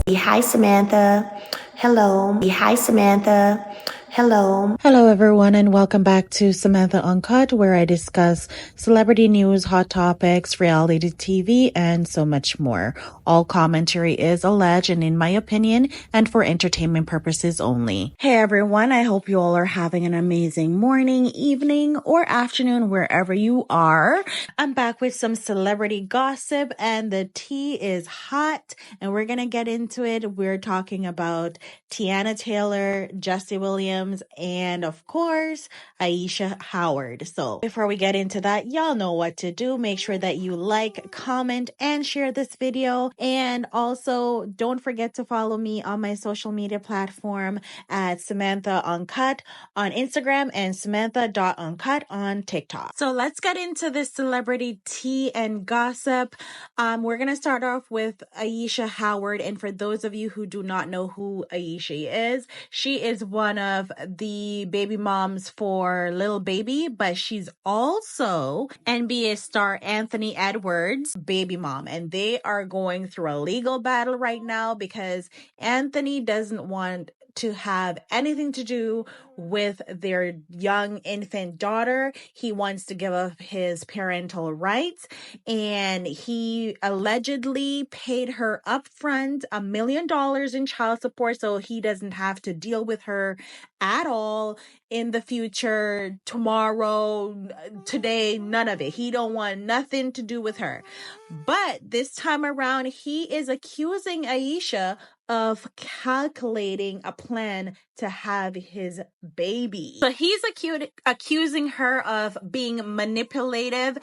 Hi, Samantha. Hello. Hi, Samantha. Hello. Hello, everyone, and welcome back to Samantha Uncut, where I discuss celebrity news, hot topics, reality TV, and so much more. All commentary is alleged and in my opinion, and for entertainment purposes only. Hey, everyone. I hope you all are having an amazing morning, evening, or afternoon, wherever you are. I'm back with some celebrity gossip, and the tea is hot, and we're going to get into it. We're talking about Teyana Taylor, Jesse Williams, and of course, Ayesha Howard. So before we get into that, y'all know what to do. Make sure that you like, comment, and share this video. And also, don't forget to follow me on my social media platform at Samantha Uncut on Instagram and Samantha.uncut on TikTok. So let's get into this celebrity tea and gossip. We're going to start off with Ayesha Howard. And for those of you who do not know who Ayesha is, she is one of the baby moms for Lil Baby, but she's also NBA star Anthony Edwards' baby mom. And they are going through a legal battle right now because Anthony doesn't want to have anything to do with their young infant daughter. He wants to give up his parental rights, and he allegedly paid her upfront $1 million in child support so he doesn't have to deal with her at all in the future, tomorrow, today, none of it. He don't want nothing to do with her. But this time around, he is accusing Ayesha of calculating a plan to have his baby. So he's accusing her of being manipulative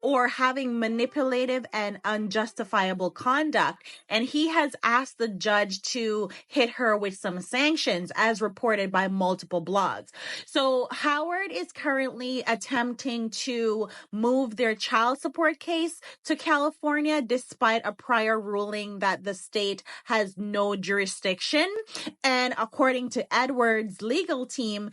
or having manipulative and unjustifiable conduct. And he has asked the judge to hit her with some sanctions, as reported by multiple blogs. So Howard is currently attempting to move their child support case to California, despite a prior ruling that the state has no jurisdiction. And according to Edwards' legal team,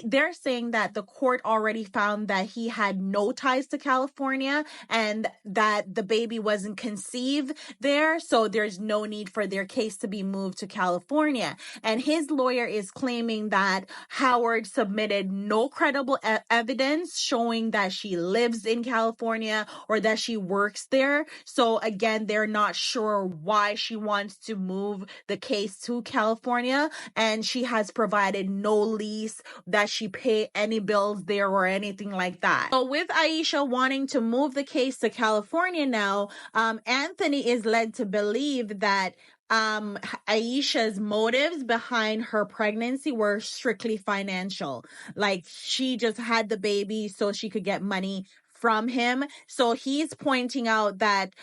they're saying that the court already found that he had no ties to California and that the baby wasn't conceived there, so there's no need for their case to be moved to California. And his lawyer is claiming that Howard submitted no credible evidence showing that she lives in California or that she works there. So again, they're not sure why she wants to move the case to California, and she has provided no lease that she pay any bills there or anything like that. So with Ayesha wanting to move the case to California now, Anthony is led to believe that Ayesha's motives behind her pregnancy were strictly financial. Like, she just had the baby so she could get money from him. So he's pointing out that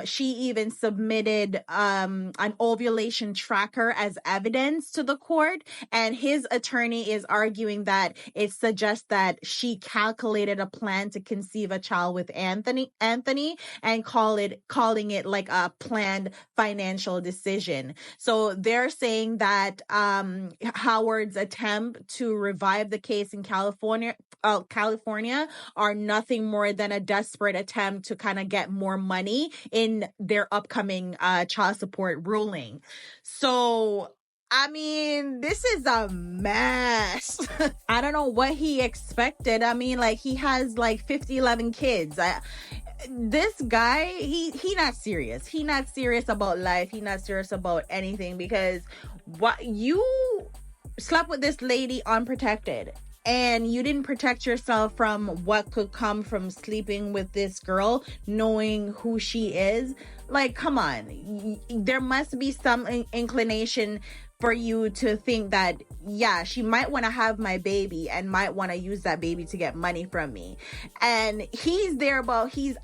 she even submitted an ovulation tracker as evidence to the court, and his attorney is arguing that it suggests that she calculated a plan to conceive a child with Anthony and calling it like a planned financial decision. So they're saying that Howard's attempt to revive the case in California are nothing more than a desperate attempt to kind of get more money in their upcoming child support ruling. So I mean, this is a mess. I don't know what he expected. I mean, like, he has like 11 kids. This guy, he not serious. He not serious about life. He not serious about anything, because what you slept with this lady unprotected, and you didn't protect yourself from what could come from sleeping with this girl, knowing who she is. Like, come on. There must be some inclination for you to think that, yeah, she might want to have my baby and might want to use that baby to get money from me. And he's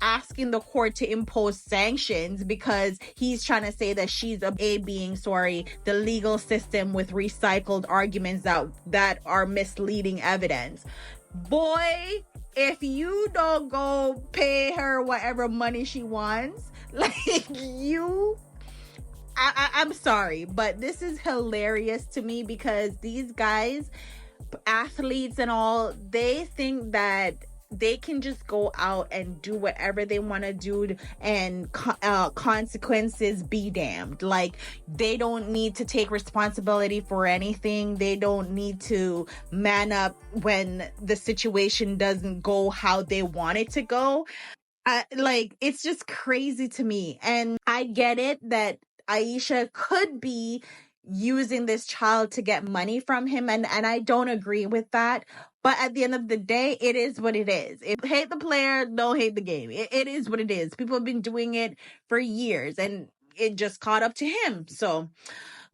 asking the court to impose sanctions because he's trying to say that she's being the legal system with recycled arguments that are misleading evidence. Boy, if you don't go pay her whatever money she wants, like, I'm sorry, but this is hilarious to me, because these guys, athletes and all, they think that they can just go out and do whatever they want to do, and consequences be damned. Like, they don't need to take responsibility for anything. They don't need to man up when the situation doesn't go how they want it to go. Like, it's just crazy to me. And I get it that Ayesha could be using this child to get money from him, and I don't agree with that. But at the end of the day, it is what it is. If you hate the player, don't hate the game. It is what it is. People have been doing it for years, and it just caught up to him. So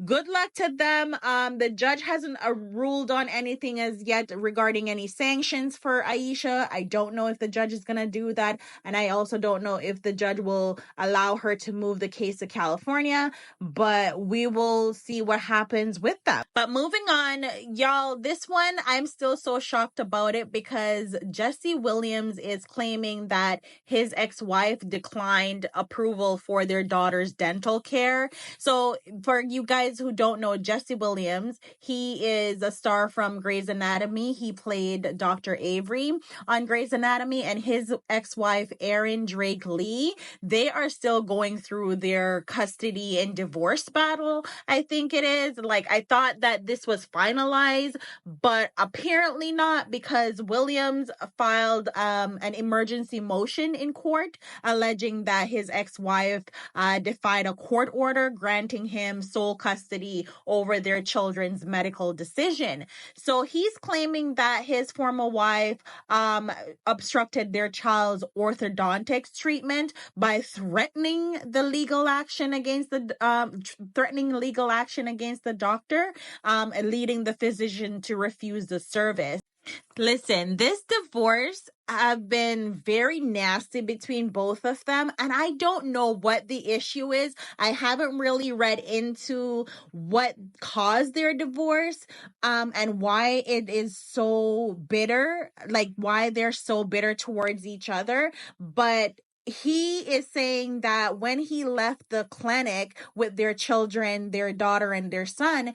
good luck to them. The judge hasn't ruled on anything as yet regarding any sanctions for Ayesha. I don't know if the judge is going to do that. And I also don't know if the judge will allow her to move the case to California, but we will see what happens with that. But moving on, y'all, this one, I'm still so shocked about it because Jesse Williams is claiming that his ex-wife declined approval for their daughter's dental care. So for you guys who don't know, Jesse Williams, he is a star from Grey's Anatomy. He played Dr. Avery on Grey's Anatomy, and his ex-wife, Aryn Drake-Lee, they are still going through their custody and divorce battle, I think it is. Like, I thought that this was finalized, but apparently not, because Williams filed an emergency motion in court alleging that his ex-wife defied a court order granting him sole custody over their children's medical decision. So he's claiming that his former wife obstructed their child's orthodontics treatment by threatening legal action against the doctor, leading the physician to refuse the service. Listen, this divorce have been very nasty between both of them, and I don't know what the issue is. I haven't really read into what caused their divorce, and why it is so bitter, like why they're so bitter towards each other. But he is saying that when he left the clinic with their children, their daughter and their son,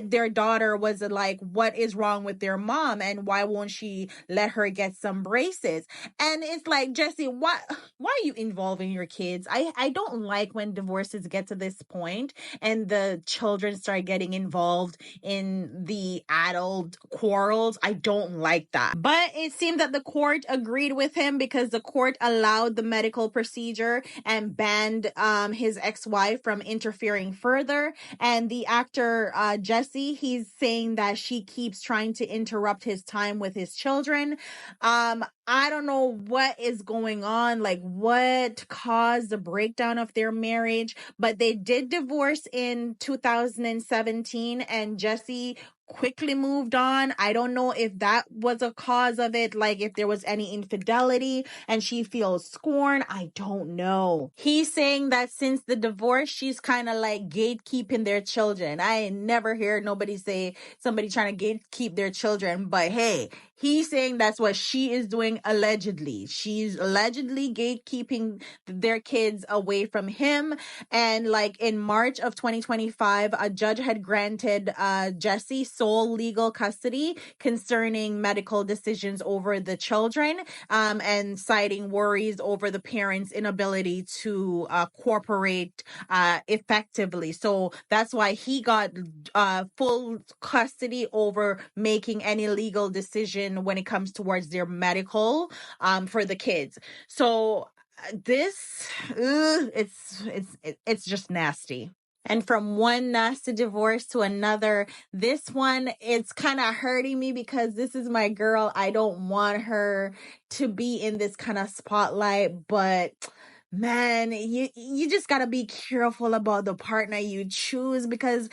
their daughter was like, what is wrong with their mom, and why won't she let her get some braces? And it's like, Jesse, why are you involving your kids? I don't like when divorces get to this point and the children start getting involved in the adult quarrels. I don't like that. But it seemed that the court agreed with him, because the court allowed the medical procedure and banned his ex-wife from interfering further. And the actor Jesse, he's saying that she keeps trying to interrupt his time with his children. I don't know what is going on, like what caused the breakdown of their marriage, but they did divorce in 2017, and Jesse quickly moved on. I don't know if that was a cause of it, like if there was any infidelity and she feels scorned. I don't know. He's saying that since the divorce, she's kind of like gatekeeping their children. I never hear nobody say somebody trying to gatekeep their children, but hey, he's saying that's what she is doing allegedly. She's allegedly gatekeeping their kids away from him. And like in March of 2025, a judge had granted Jesse sole legal custody concerning medical decisions over the children, and citing worries over the parents' inability to cooperate effectively. So that's why he got full custody over making any legal decision when it comes towards their medical for the kids. So this, it's just nasty. And from one nasty divorce to another, this one, it's kind of hurting me because this is my girl. I don't want her to be in this kind of spotlight, but man, you just gotta be careful about the partner you choose, because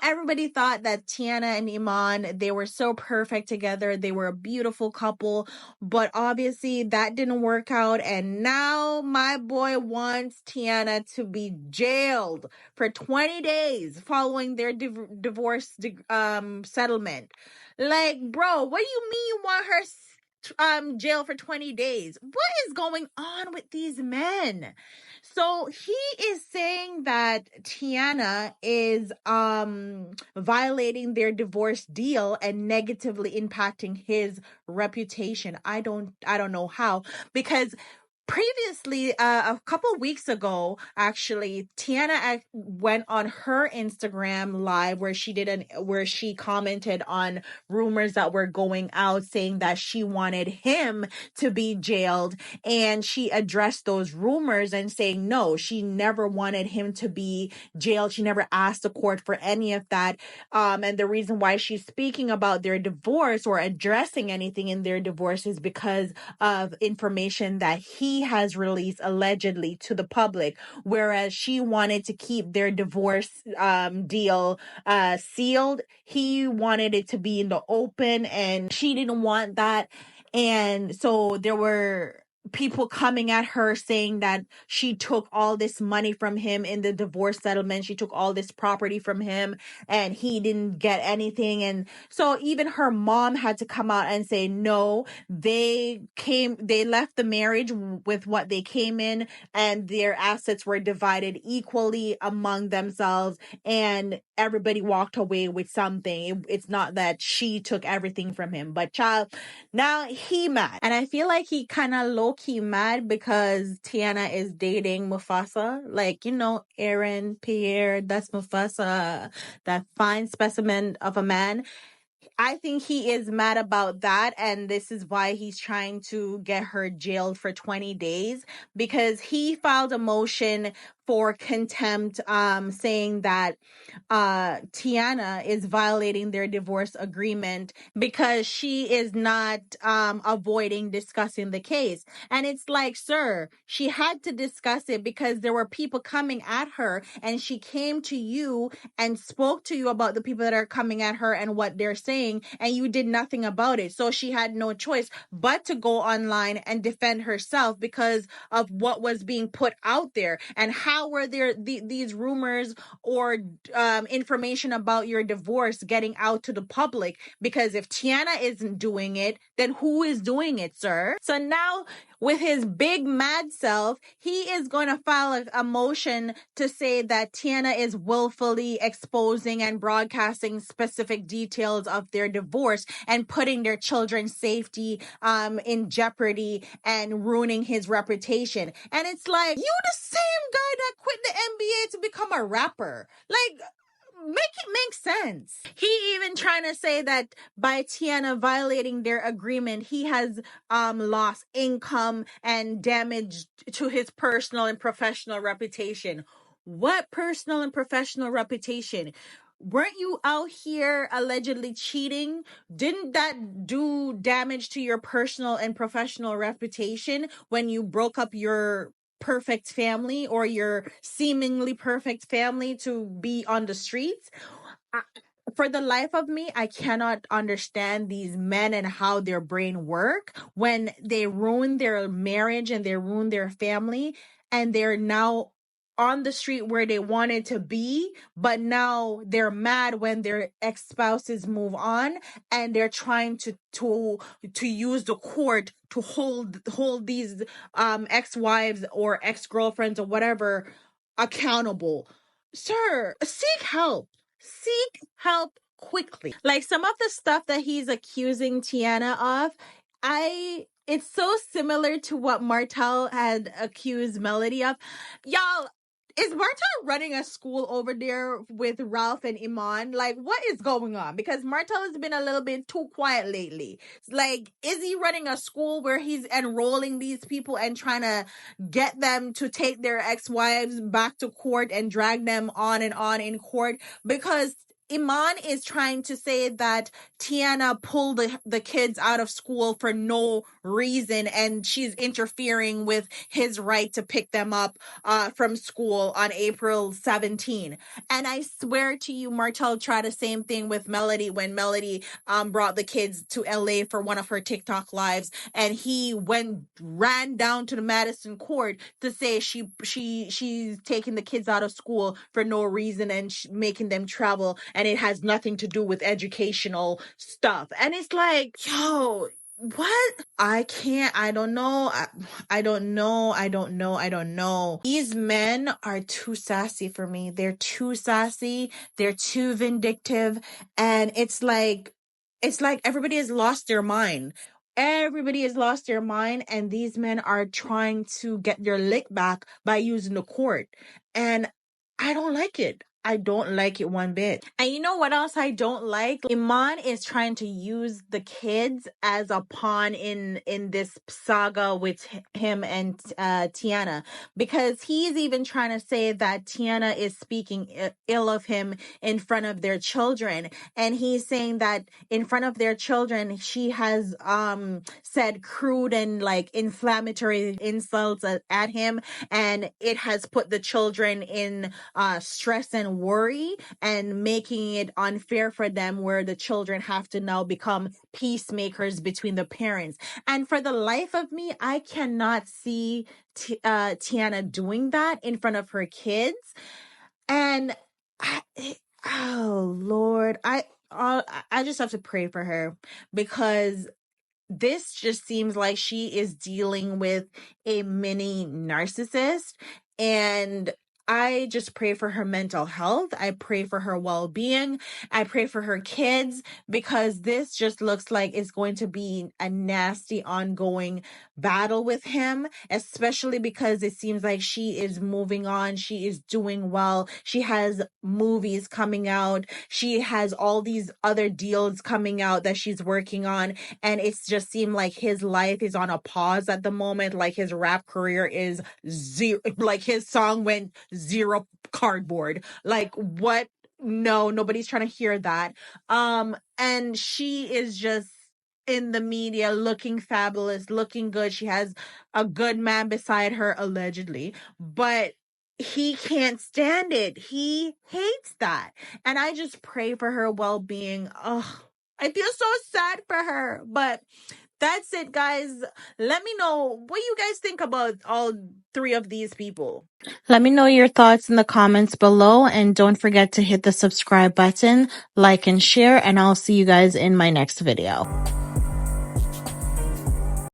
everybody thought that Teyana and Iman, they were so perfect together, they were a beautiful couple, but obviously that didn't work out, and now my boy wants Teyana to be jailed for 20 days following their divorce settlement. Like, bro, what do you mean you want her jail for 20 days? What is going on with these men? So he is saying that Teyana is violating their divorce deal and negatively impacting his reputation. I don't know how, because previously, a couple weeks ago, actually, Teyana went on her Instagram live where she commented on rumors that were going out, saying that she wanted him to be jailed, and she addressed those rumors and saying no, she never wanted him to be jailed. She never asked the court for any of that. And the reason why she's speaking about their divorce or addressing anything in their divorce is because of information that he has released allegedly to the public, whereas she wanted to keep their divorce deal sealed. He wanted it to be in the open, and she didn't want that. And so there were people coming at her saying that she took all this money from him in the divorce settlement. She took all this property from him and he didn't get anything. And so even her mom had to come out and say, no, they left the marriage with what they came in, and their assets were divided equally among themselves, and everybody walked away with something. It's not that she took everything from him, but child, now he mad. And I feel like he kind of low-key mad because Teyana is dating Mufasa. Like, Aaron, Pierre, that's Mufasa, that fine specimen of a man. I think he is mad about that, and this is why he's trying to get her jailed for 20 days, because he filed a motion for contempt, saying that Teyana is violating their divorce agreement because she is not avoiding discussing the case. And it's like, sir, she had to discuss it because there were people coming at her, and she came to you and spoke to you about the people that are coming at her and what they're saying, and you did nothing about it. So she had no choice but to go online and defend herself because of what was being put out there. And how were there these rumors or information about your divorce getting out to the public? Because if Teyana isn't doing it, then who is doing it, sir? So now, with his big mad self, he is going to file a motion to say that Teyana is willfully exposing and broadcasting specific details of their divorce and putting their children's safety in jeopardy and ruining his reputation. And it's like, you the same guy that quit the NBA to become a rapper. Like, make it make sense. He even trying to say that by Teyana violating their agreement, he has lost income and damage to his personal and professional reputation. What personal and professional reputation? Weren't you out here allegedly cheating? Didn't that do damage to your personal and professional reputation when you broke up your perfect family or your seemingly perfect family to be on the streets? For the life of me, I cannot understand these men and how their brain work when they ruin their marriage and they ruin their family, and they're now on the street where they wanted to be, but now they're mad when their ex-spouses move on, and they're trying to use the court to hold these ex-wives or ex-girlfriends or whatever accountable. Sir, seek help. Seek help quickly. Like, some of the stuff that he's accusing Teyana of, it's so similar to what Martell had accused Melody of. Y'all, is Martell running a school over there with Ralph and Iman? Like, what is going on? Because Martell has been a little bit too quiet lately. Like, is he running a school where he's enrolling these people and trying to get them to take their ex-wives back to court and drag them on and on in court? Because Iman is trying to say that Teyana pulled the kids out of school for no reason, and she's interfering with his right to pick them up from school on April 17. And I swear to you, Martell tried the same thing with Melody when Melody brought the kids to LA for one of her TikTok lives, and he ran down to the Madison court to say she's taking the kids out of school for no reason and making them travel, and it has nothing to do with educational stuff. And it's like, yo, What? I can't. I don't know. I don't know. I don't know. I don't know. These men are too sassy for me. They're too sassy. They're too vindictive. And it's like everybody has lost their mind. Everybody has lost their mind. And these men are trying to get their lick back by using the court. And I don't like it. I don't like it one bit. And you know what else I don't like? Iman is trying to use the kids as a pawn in this saga with him and Teyana, because he's even trying to say that Teyana is speaking ill of him in front of their children, and he's saying that in front of their children she has said crude and like inflammatory insults at him, and it has put the children in stress and worry, and making it unfair for them, where the children have to now become peacemakers between the parents. And for the life of me, I cannot see Teyana doing that in front of her kids. And oh Lord, I just have to pray for her, because this just seems like she is dealing with a mini narcissist. And I just pray for her mental health. I pray for her well-being. I pray for her kids, because this just looks like it's going to be a nasty ongoing battle with him, especially because it seems like she is moving on. She is doing well. She has movies coming out. She has all these other deals coming out that she's working on. And it's just seemed like his life is on a pause at the moment. Like his rap career is zero, like his song went zero cardboard. Like what? No, nobody's trying to hear that. And she is just in the media looking fabulous, looking good. She has a good man beside her, allegedly, but he can't stand it. He hates that. And I just pray for her well-being. Oh, I feel so sad for her. But that's it, guys. Let me know what you guys think about all three of these people. Let me know your thoughts in the comments below, and don't forget to hit the subscribe button, like and share, and I'll see you guys in my next video.